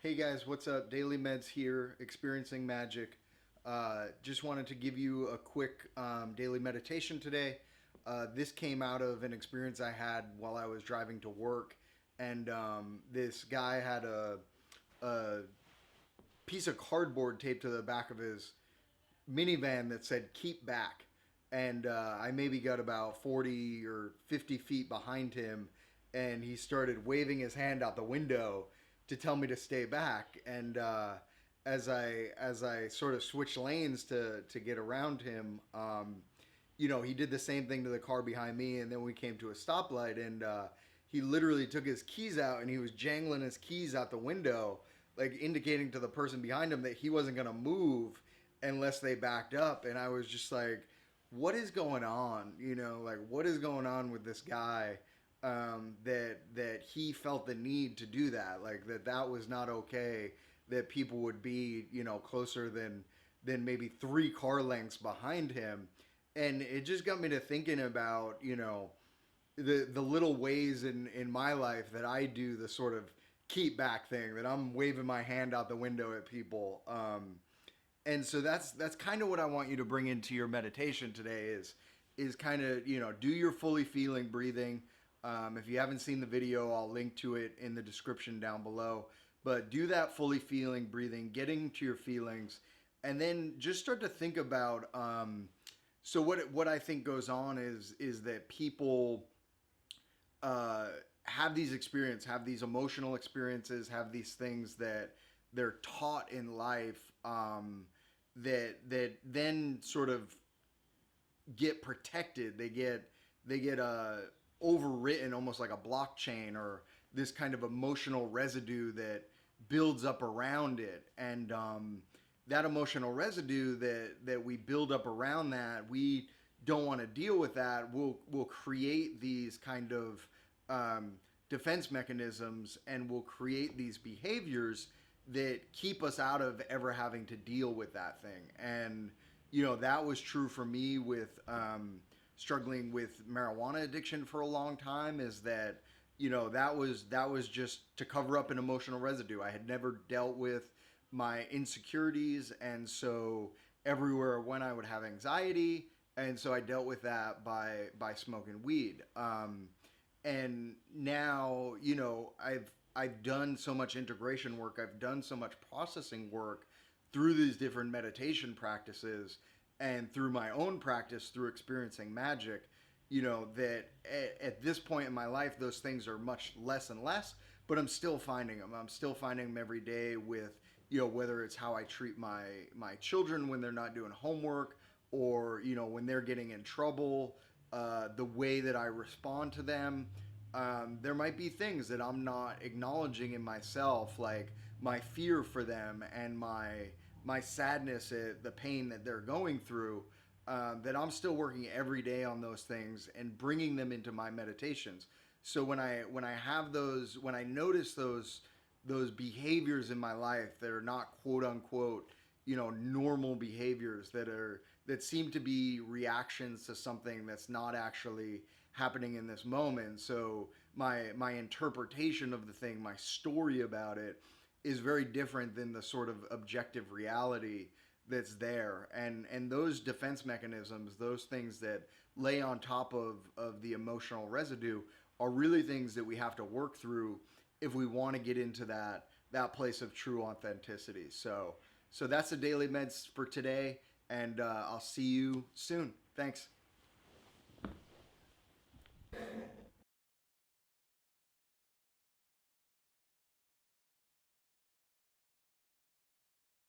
Hey guys, what's up? Daily Meds here, experiencing magic. Just wanted to give you a quick daily meditation today. This came out of an experience I had while I was driving to work, and this guy had a piece of cardboard taped to the back of his minivan that said "Keep Back," and I maybe got about 40 or 50 feet behind him, and he started waving his hand out the window to tell me to stay back. And as I sort of switched lanes to get around him, he did the same thing to the car behind me, and then we came to a stoplight, and he literally took his keys out and he was jangling his keys out the window, like indicating to the person behind him that he wasn't going to move unless they backed up. And I was just like, what is going on? Like, what is going on with this guy? That he felt the need to do that, like that was not okay, that people would be closer than maybe 3 car lengths behind him. And it just got me to thinking about the little ways in my life that I do the sort of keep back thing, that I'm waving my hand out the window at people. And so that's kind of what I want you to bring into your meditation today, is kind of do your fully feeling breathing. If you haven't seen the video, I'll link to it in the description down below. But do that fully feeling breathing, getting to your feelings, and then just start to think about. So what I think goes on is that people have these experiences, have these emotional experiences, have these things that they're taught in life, that then sort of get protected. They get overwritten, almost like a blockchain, or this kind of emotional residue that builds up around it. And that emotional residue that we build up around that, we don't want to deal with that. We'll create these kind of defense mechanisms, and we'll create these behaviors that keep us out of ever having to deal with that thing. And that was true for me with struggling with marijuana addiction for a long time. Is that that was just to cover up an emotional residue. I had never dealt with my insecurities, and so everywhere when I would have anxiety, and so I dealt with that by smoking weed. And now I've done so much integration work, I've done so much processing work through these different meditation practices, and through my own practice, through experiencing magic, that at this point in my life, those things are much less and less, but I'm still finding them. I'm still finding them every day with, whether it's how I treat my children when they're not doing homework, or, when they're getting in trouble, the way that I respond to them. There might be things that I'm not acknowledging in myself, like my fear for them and my sadness at the pain that they're going through. That I'm still working every day on those things and bringing them into my meditations. So when I have those, when I notice those behaviors in my life that are not quote unquote normal behaviors, that seem to be reactions to something that's not actually happening in this moment. So my interpretation of the thing, my story about it, is very different than the sort of objective reality that's there. And those defense mechanisms, those things that lay on top of the emotional residue, are really things that we have to work through if we want to get into that place of true authenticity. So that's the Daily Meds for today, and I'll see you soon. Thanks.